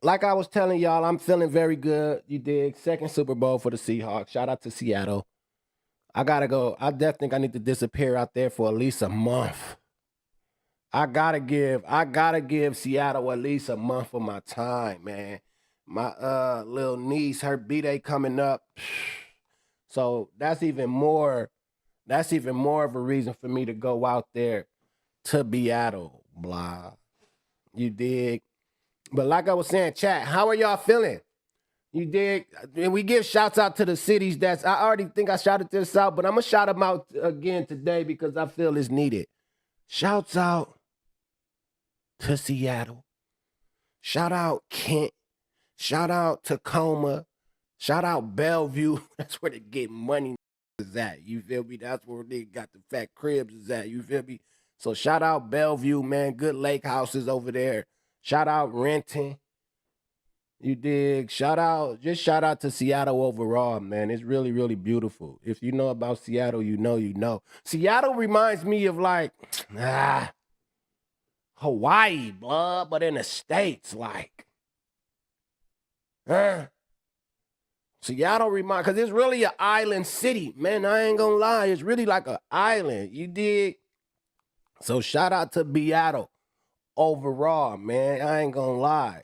like I was telling y'all, I'm feeling very good. You dig? Second Super Bowl for the Seahawks. Shout out to Seattle. I gotta go. I definitely think I need to disappear out there for at least a month. I gotta give Seattle at least a month of my time, man. My little niece, her B-Day coming up. So that's even more of a reason for me to go out there to Seattle, blah. You dig? But like I was saying, chat, how are y'all feeling? You dig? And we give shouts out to the cities that's, I already think I shouted this out, but I'm going to shout them out again today because I feel it's needed. Shouts out to Seattle. Shout out Kent. Shout out Tacoma. Shout out Bellevue. That's where they get money is at. You feel me? That's where they got the fat cribs is at. You feel me? So shout out Bellevue, man. Good lake houses over there. Shout out Renton. You dig? Shout out to Seattle overall, man. It's really, really beautiful. If you know about Seattle, you know. Seattle reminds me of like, Hawaii, blood, but in the States, like. Seattle because it's really an island city, man. I ain't gonna lie. It's really like an island. You dig? So shout out to Seattle overall, man. I ain't gonna lie.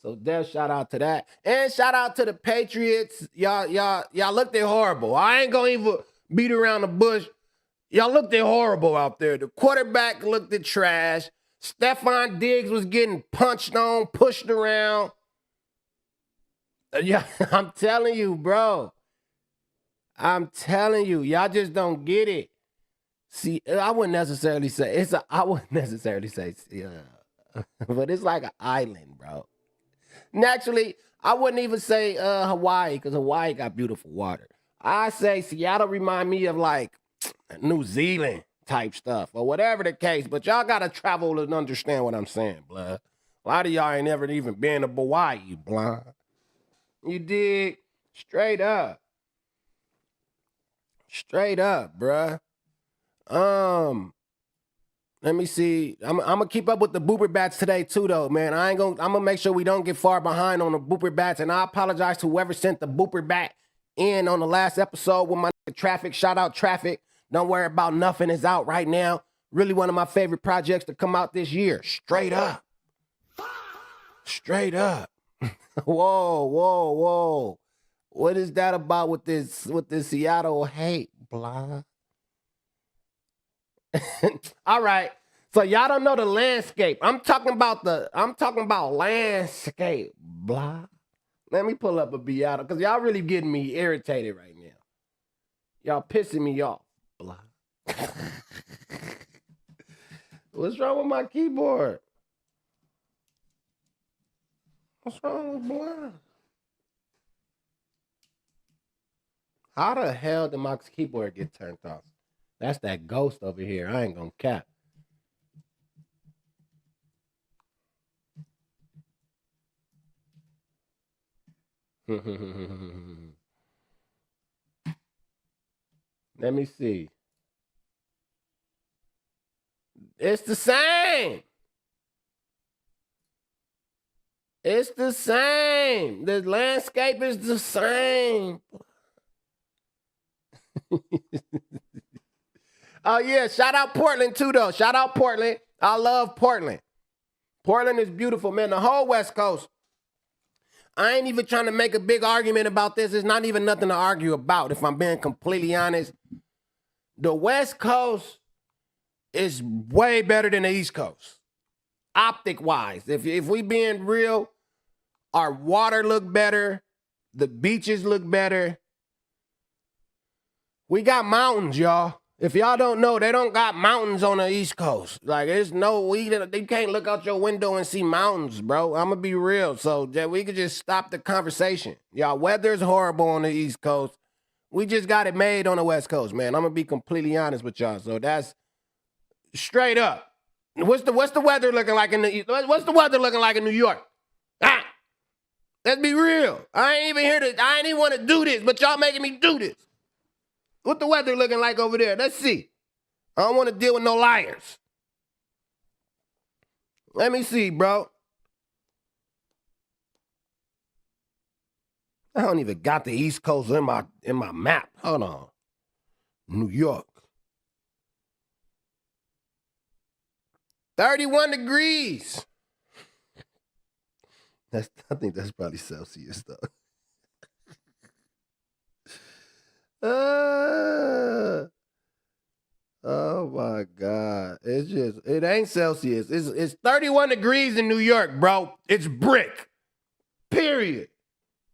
So Dev, shout out to that. And shout out to the Patriots. Y'all looked at horrible. I ain't gonna even beat around the bush. Y'all looked at horrible out there. The quarterback looked at trash. Stephon Diggs was getting punched on, pushed around. Yeah, I'm telling you, bro. I'm telling you, y'all just don't get it. See, I wouldn't necessarily say but it's like an island, bro. Naturally, I wouldn't even say Hawaii because Hawaii got beautiful water. I say Seattle remind me of like New Zealand type stuff or whatever the case. But y'all gotta travel and understand what I'm saying, blood. A lot of y'all ain't never even been to Hawaii, blood. You dig? Straight up. Straight up, bruh. Let me see. I'm gonna keep up with the booper bats today too, though, man. I'm gonna make sure we don't get far behind on the booper bats, and I apologize to whoever sent the booper bat in on the last episode with my Traffic. Shout out Traffic. Don't worry about nothing. Is out right now. Really one of my favorite projects to come out this year. Straight up. Straight up. Whoa. What is that about with this Seattle hate, blah? All right. So y'all don't know the landscape. I'm talking about landscape, blah. Let me pull up a Seattle because y'all really getting me irritated right now. Y'all pissing me off, blah. What's wrong with my keyboard? What's wrong with blah? How the hell did my keyboard get turned off? That's that ghost over here. I ain't gonna cap. Let me see. It's the same. It's the same. The landscape is the same. Oh, yeah. Shout out Portland, too, though. Shout out Portland. I love Portland. Portland is beautiful, man. The whole West Coast. I ain't even trying to make a big argument about this. There's not even nothing to argue about, if I'm being completely honest. The West Coast is way better than the East Coast. Optic-wise. If we being real, our water look better. The beaches look better. We got mountains, y'all. If y'all don't know, they don't got mountains on the East Coast. Like, you can't look out your window and see mountains, bro. I'm going to be real. So that we could just stop the conversation. Y'all, weather's horrible on the East Coast. We just got it made on the West Coast, man. I'm going to be completely honest with y'all. So that's straight up. What's the weather looking like in the What's the weather looking like in New York? Let's be real. I ain't even want to do this, but y'all making me do this. What the weather looking like over there? Let's see. I don't want to deal with no liars. Let me see, bro. I don't even got the East Coast in my map. Hold on. New York. 31 degrees. I think that's probably Celsius though. Oh my God. It ain't Celsius. It's 31 degrees in New York, bro. It's brick. Period.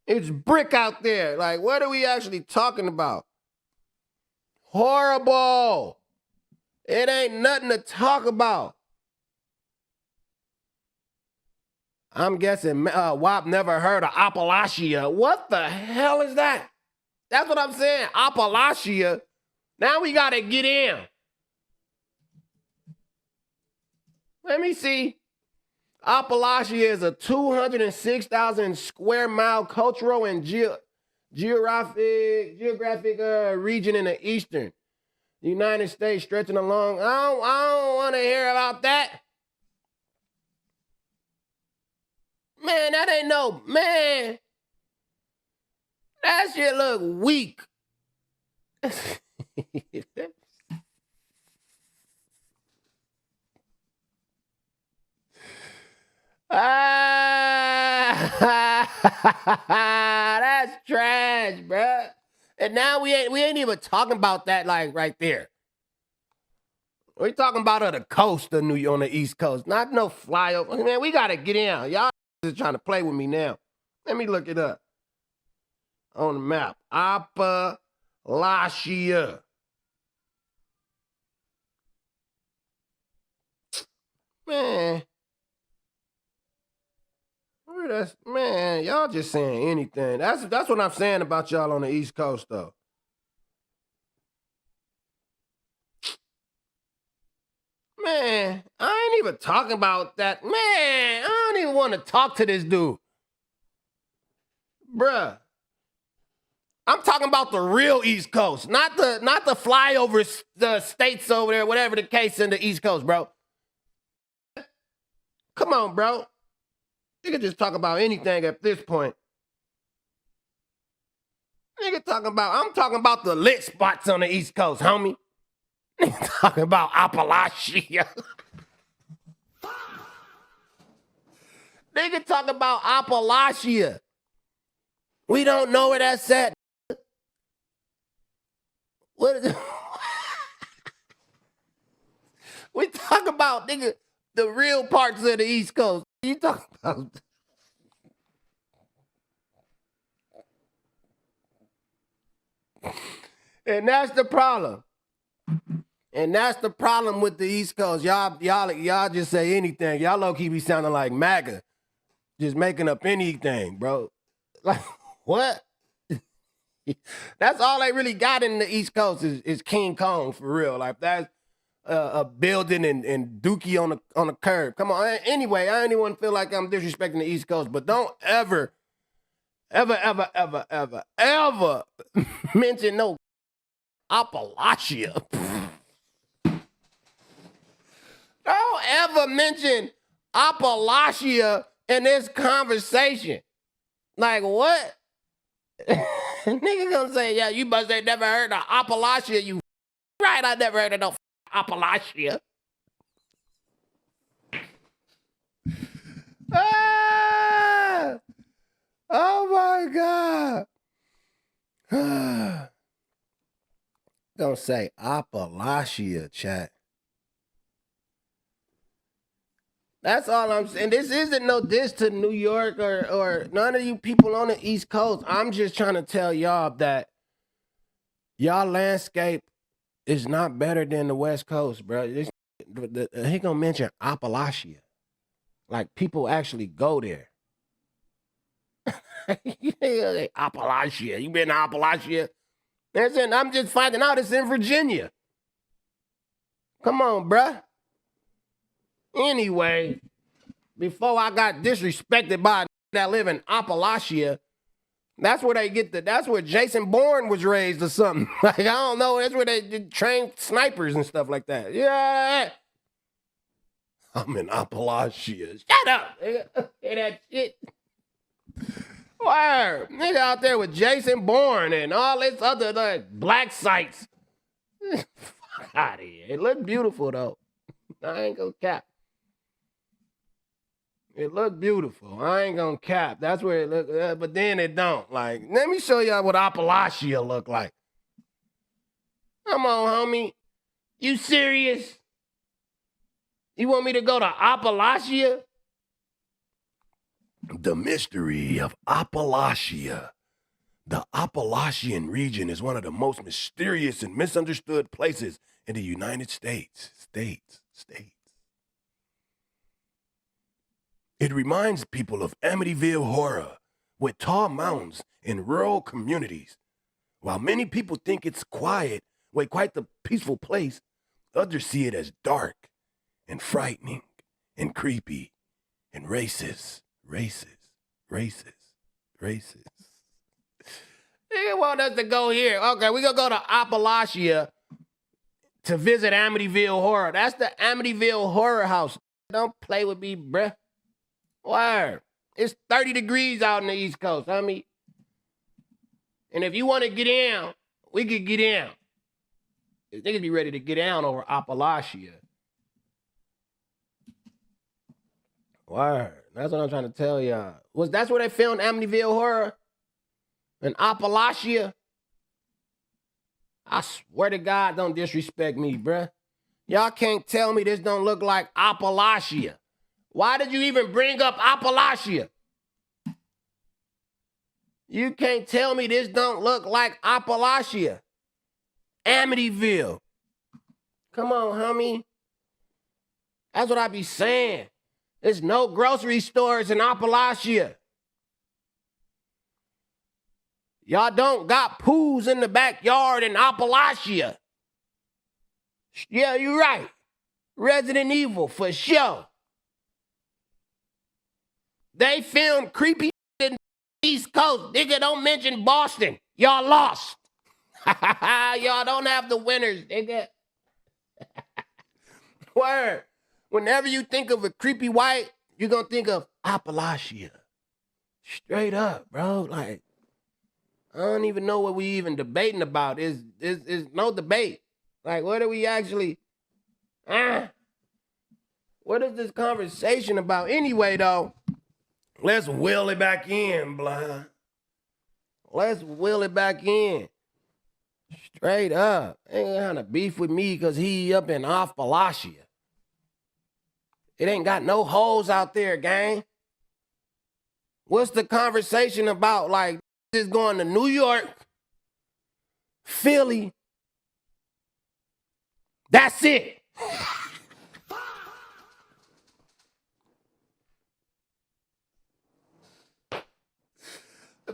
It's brick out there. Like, what are we actually talking about? Horrible. It ain't nothing to talk about. I'm guessing Wop never heard of Appalachia. What the hell is that? That's what I'm saying. Appalachia. Now we got to get in. Let me see. Appalachia is a 206,000 square mile cultural and geographic region in the eastern United States, stretching along. I don't want to hear about that. Man, that ain't no, man. That shit look weak. That's trash, bruh. And now we ain't even talking about that like right there. We're talking about the coast of New York on the East Coast, not no flyover. Man, we gotta get in. Y'all is trying to play with me now. Let me look it up on the map. Appalachia. Man. Man, y'all just saying anything. That's what I'm saying about y'all on the East Coast, though. Man, I ain't even talking about that. Man, I don't even want to talk to this dude. Bruh. I'm talking about the real East Coast, not the flyover the states over there, whatever the case in the East Coast, bro. Come on, bro. You can just talk about anything at this point. I'm talking about the lit spots on the East Coast, homie. Talking about Appalachia. Nigga talking about Appalachia. We don't know where that's at. What is it? We talk about, nigga, the real parts of the East Coast. You talking about? And that's the problem. And that's the problem with the East Coast. Y'all just say anything. Y'all low-key be sounding like MAGA. Just making up anything, bro. Like, what? That's all they really got in the East Coast is King Kong, for real. Like, that's a building and Dookie on the curb. Come on. Anyway, I don't even feel like I'm disrespecting the East Coast, but don't ever mention no Appalachia. Don't ever mention Appalachia in this conversation. Like, what? Nigga gonna say, yeah, you must have never heard of Appalachia, you right, I never heard of no Appalachia. Ah! Oh my God. Don't say Appalachia, chat. That's all I'm saying. This isn't no diss to New York or none of you people on the East Coast. I'm just trying to tell y'all that y'all landscape is not better than the West Coast, bro. He gonna mention Appalachia. Like, people actually go there. Appalachia. You been to Appalachia? I'm just finding out it's in Virginia. Come on, bruh. Anyway, before I got disrespected by that live in Appalachia, that's where Jason Bourne was raised or something. Like, I don't know, that's where they train snipers and stuff like that. Yeah. I'm in Appalachia. Shut up, nigga. Hear that shit? Word. Nigga out there with Jason Bourne and all this other like, black sites. Fuck out of here. It looked beautiful though. I ain't gonna cap. It looked beautiful. I ain't gonna cap. That's where it look, but then it don't. Like, let me show y'all what Appalachia look like. Come on, homie. You serious? You want me to go to Appalachia? The mystery of Appalachia. The Appalachian region is one of the most mysterious and misunderstood places in the United States. States. It reminds people of Amityville horror, with tall mountains and rural communities. While many people think it's quite the peaceful place, others see it as dark and frightening and creepy and racist. They want us to go here. Okay, we're going to go to Appalachia to visit Amityville horror. That's the Amityville horror house. Don't play with me, bruh. Word. It's 30 degrees out in the East Coast, homie. And if you want to get down, we could get down. Niggas be ready to get down over Appalachia. Word. That's what I'm trying to tell y'all. That's where they filmed Amityville horror? In Appalachia? I swear to God, don't disrespect me, bruh. Y'all can't tell me this don't look like Appalachia. Why did you even bring up Appalachia? You can't tell me this don't look like Appalachia. Amityville. Come on, homie. That's what I be saying. There's no grocery stores in Appalachia. Y'all don't got pools in the backyard in Appalachia. Yeah, you're right. Resident Evil, for sure. They filmed creepy in the East Coast. Nigga, don't mention Boston. Y'all lost. Y'all don't have the winners, nigga. Word. Whenever you think of a creepy white, you're going to think of Appalachia. Straight up, bro. Like, I don't even know what we even debating about. Is no debate. Like, what are we actually... What is this conversation about? Anyway, though, let's wheel it back in, blah. Let's wheel it back in. Straight up. Ain't got to beef with me because he up in Appalachia. It ain't got no hoes out there, gang. What's the conversation about? Like, this going to New York, Philly. That's it.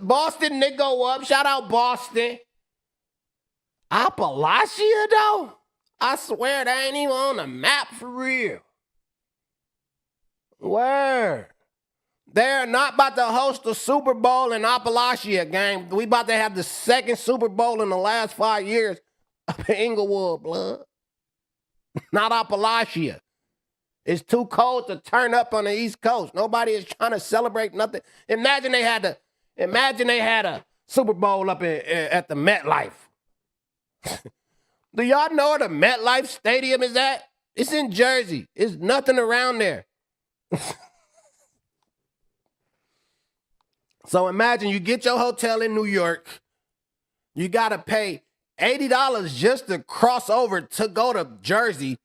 Boston, they go up. Shout out Boston. Appalachia, though? I swear they ain't even on the map for real. Word. They're not about to host the Super Bowl in Appalachia, gang. We about to have the second Super Bowl in the last 5 years up in Inglewood, blood. Not Appalachia. It's too cold to turn up on the East Coast. Nobody is trying to celebrate nothing. Imagine they had a Super Bowl up at the MetLife. Do y'all know where the MetLife Stadium is at? It's in Jersey. There's nothing around there. So imagine you get your hotel in New York. You got to pay $80 just to cross over to go to Jersey.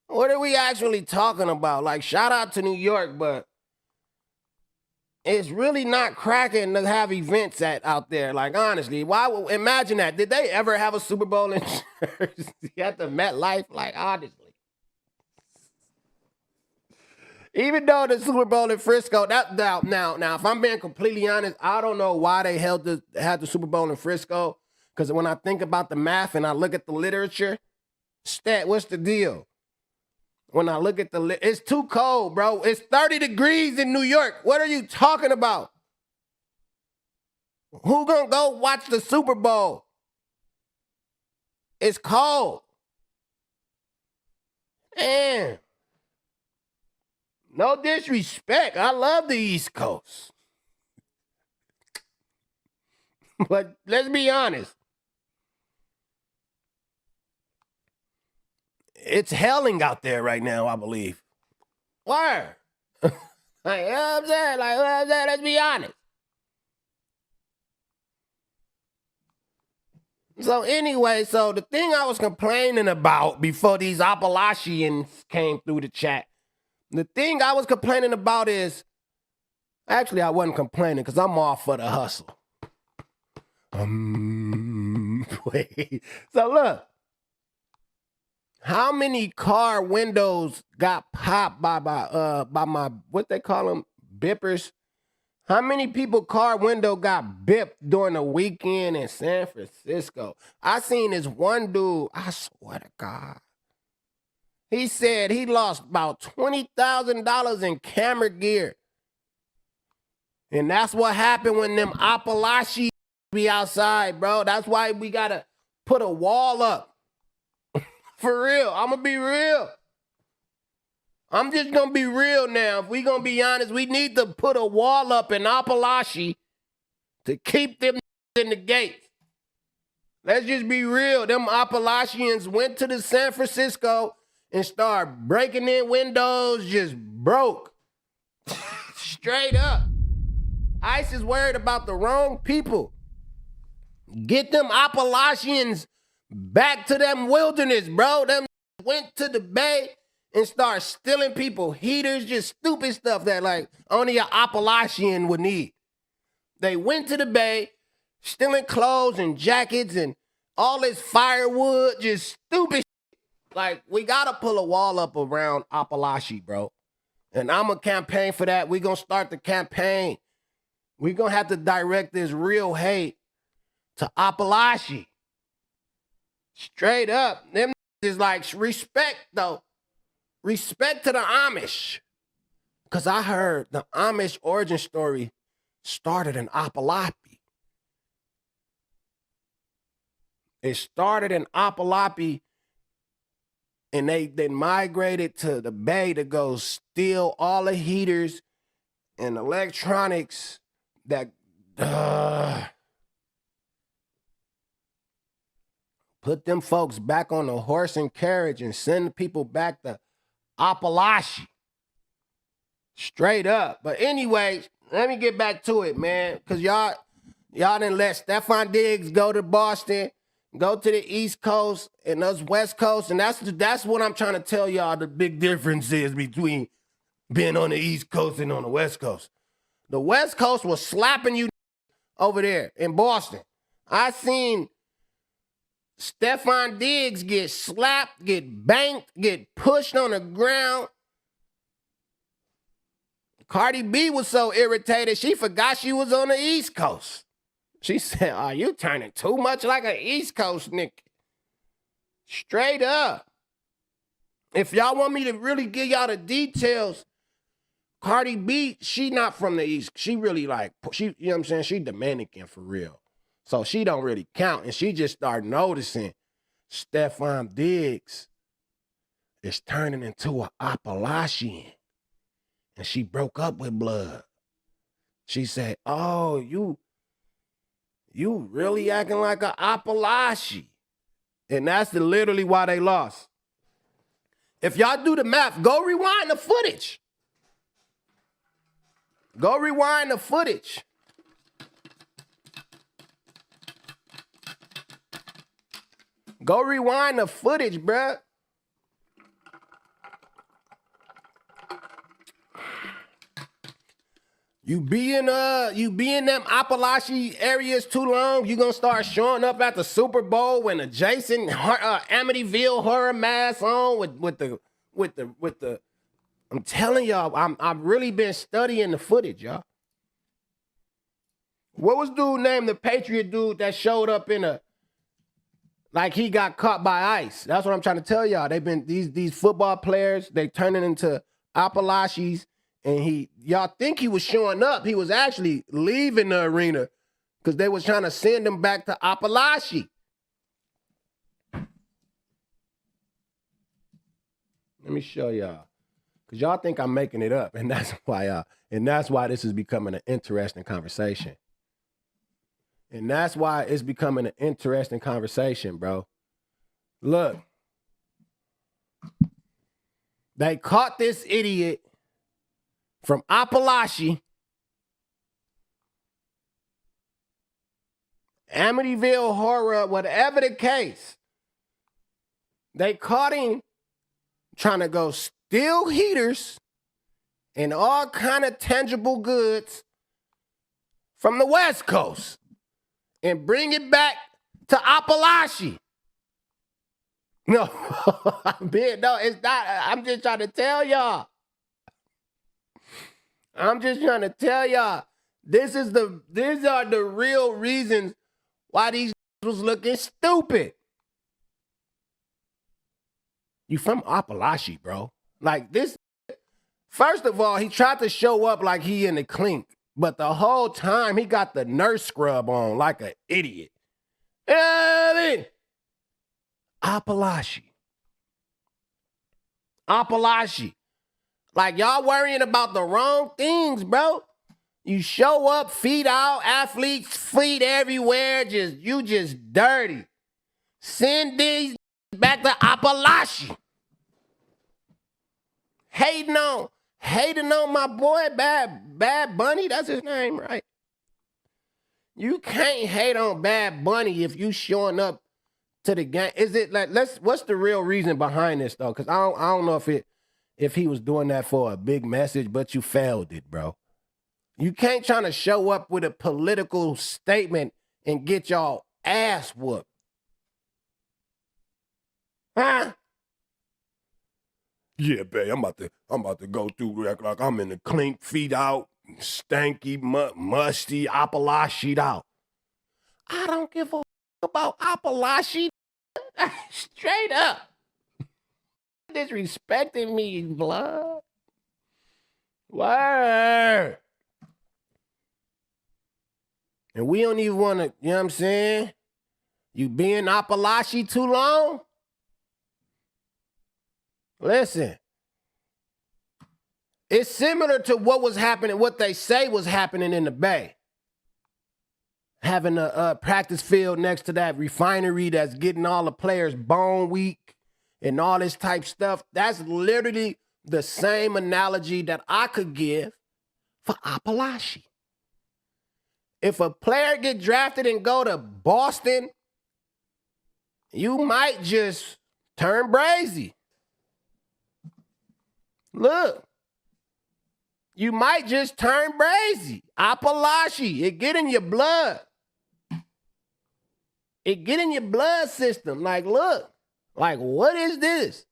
What are we actually talking about? Like, shout out to New York, but it's really not cracking to have events out there. Like, honestly, imagine that. Did they ever have a Super Bowl in Jersey at the MetLife? Like, honestly. Even though the Super Bowl in Frisco, now, if I'm being completely honest, I don't know why they had the Super Bowl in Frisco. Because when I think about the math and I look at the literature, what's the deal? When I look at it's too cold, bro. It's 30 degrees in New York. What are you talking about? Who gonna go watch the Super Bowl? It's cold. Man. No disrespect. I love the East Coast. But let's be honest. It's helling out there right now, I believe. Where? Like, you know what I'm saying? Like, let's be honest. So anyway, so the thing I was complaining about before these Appalachians came through the chat, the thing I was complaining about is, actually I wasn't complaining because I'm all for the hustle. Wait. So look, how many car windows got popped by my, what they call them, bippers? How many people car window got bipped during the weekend in San Francisco? I seen this one dude, I swear to God. He said he lost about $20,000 in camera gear. And that's what happened when them Appalachia be outside, bro. That's why we gotta put a wall up. For real, I'm gonna be real. I'm just gonna be real now. If we gonna be honest, we need to put a wall up in Appalachia to keep them in the gates. Let's just be real. Them Appalachians went to the San Francisco and started breaking in windows, just broke. Straight up. ICE is worried about the wrong people. Get them Appalachians back to them wilderness, bro. Them went to the Bay and start stealing people heaters, just stupid stuff that like only an Appalachian would need. They went to the Bay, stealing clothes and jackets and all this firewood, just stupid shit. Like, we gotta pull a wall up around Appalachia, bro. And I'm gonna campaign for that. We're gonna start the campaign. We're gonna have to direct this real hate to Appalachia. Straight up. Them is like respect, though. Respect to the Amish. Because I heard the Amish origin story started in Appalachia. It started in Appalachia, and they migrated to the Bay to go steal all the heaters and electronics that put them folks back on the horse and carriage and send people back to Appalachia. Straight up. But anyway, let me get back to it, man. Because y'all didn't let Stefan Diggs go to Boston, go to the East Coast and us West Coast. And that's what I'm trying to tell y'all the big difference is between being on the East Coast and on the West Coast. The West Coast was slapping you over there in Boston. I seen Stefan Diggs get slapped, get banked, get pushed on the ground. Cardi B was so irritated, she forgot she was on the East Coast. She said, "Oh, you turning too much like an East Coast nigga." Straight up. If y'all want me to really give y'all the details, Cardi B, she not from the East. She really like, you know what I'm saying? She Dominican for real. So she don't really count. And she just started noticing Stefan Diggs is turning into an Appalachian. And she broke up with Blood. She said, "Oh, you really acting like an Appalachia." And that's literally why they lost. If y'all do the math, go rewind the footage. Go rewind the footage. Go rewind the footage, bruh. You be in them Appalachia areas too long, you gonna start showing up at the Super Bowl when a Jason Amityville horror mask on with the. I'm telling y'all, I've really been studying the footage, y'all. What was dude named the Patriot dude that showed up in like he got caught by ICE? That's what I'm trying to tell y'all. They've been these football players, they turning into Appalachians. And y'all think he was showing up. He was actually leaving the arena because they was trying to send him back to Appalachia. Let me show y'all. Because y'all think I'm making it up. And that's why this is becoming an interesting conversation. And that's why it's becoming an interesting conversation, bro. Look, they caught this idiot from Appalachia, Amityville Horror, whatever the case. They caught him trying to go steal heaters and all kind of tangible goods from the West Coast and bring it back to Appalachia. No, no, it's not. I'm just trying to tell y'all. These are the real reasons why these was looking stupid. You from Appalachia, bro. Like this, first of all, he tried to show up like he in the clink, but the whole time he got the nurse scrub on like an idiot. You know what I mean? Appalachia. Like y'all worrying about the wrong things, bro. You show up, feet out, athletes, feet everywhere, you just dirty. Send these back to Appalachia. Hating on my boy, Bad Bunny. That's his name, right? You can't hate on Bad Bunny if you showing up to the game. Is it like what's the real reason behind this though? Because I don't know if he was doing that for a big message, but you failed it, bro. You can't try to show up with a political statement and get y'all ass whooped. Huh? Yeah, babe, I'm about to go through like I'm in the clink, feet out, stanky, musty, Appalachia out. I don't give a about Appalachia. Straight up. Disrespecting me, blood. Word. And we don't even want to, you know what I'm saying? You being Appalachia too long? Listen, it's similar to what was happening, what they say was happening in the Bay. Having a practice field next to that refinery that's getting all the players bone weak and all this type stuff. That's literally the same analogy that I could give for Appalachia. If a player get drafted and go to Boston, you might just turn brazy. Look, you might just turn brazy. Appalachia, it get in your blood. It get in your blood system. Like, look, like, what is this?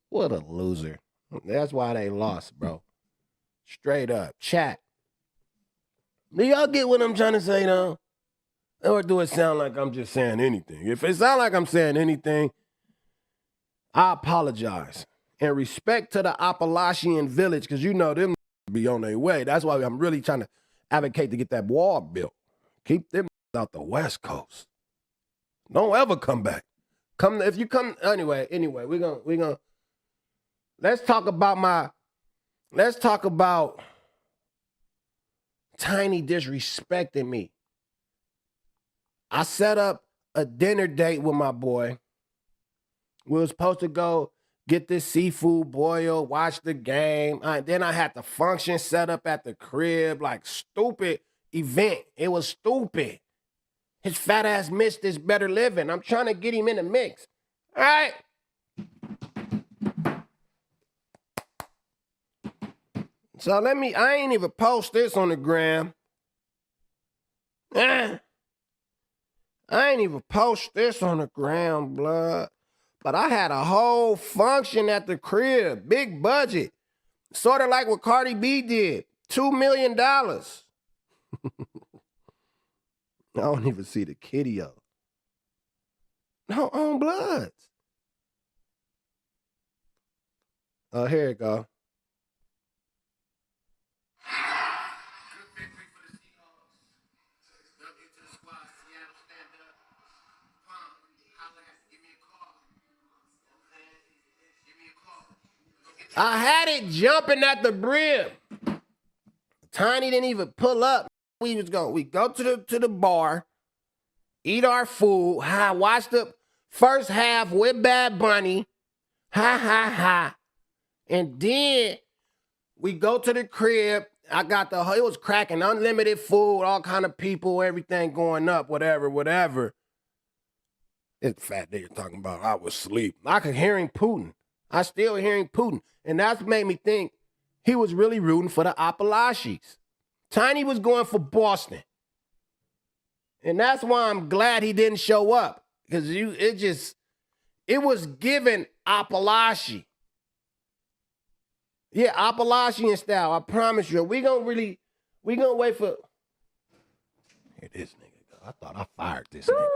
What a loser. That's why they lost, bro. Straight up. Chat. Do y'all get what I'm trying to say, though? Or do it sound like I'm just saying anything? If it sound like I'm saying anything, I apologize. And respect to the Appalachian village, because you know them be on their way. That's why I'm really trying to advocate to get that wall built. Keep them out the West Coast. Don't ever come back. If you come anyway, we're gonna let's talk about Tiny disrespecting me. I set up a dinner date with my boy. We were supposed to go get this seafood boil, watch the game. Then I had the function set up at the crib, like stupid event. It was stupid. His fat ass missed this better living. I'm trying to get him in the mix. All right? So I ain't even post this on the gram. I ain't even post this on the gram, blood. But I had a whole function at the crib, big budget. Sort of like what Cardi B did, $2 million. I don't even see the kiddio. No, on Bloods. Oh, here it go. I had it jumping at the brim. Tiny didn't even pull up. We go to the bar, eat our food, watch the first half with Bad Bunny, ha. And then we go to the crib. I got it was cracking, unlimited food, all kind of people, everything going up, whatever. It's fat nigga talking about I was asleep. I could hearing Putin. I still hearing Putin. And that's made me think he was really rooting for the Appalachians. Tiny was going for Boston. And that's why I'm glad he didn't show up. Because it was given Appalachia. Yeah, Appalachian style. I promise you. We gonna wait for. Here this nigga go. I thought I fired this nigga.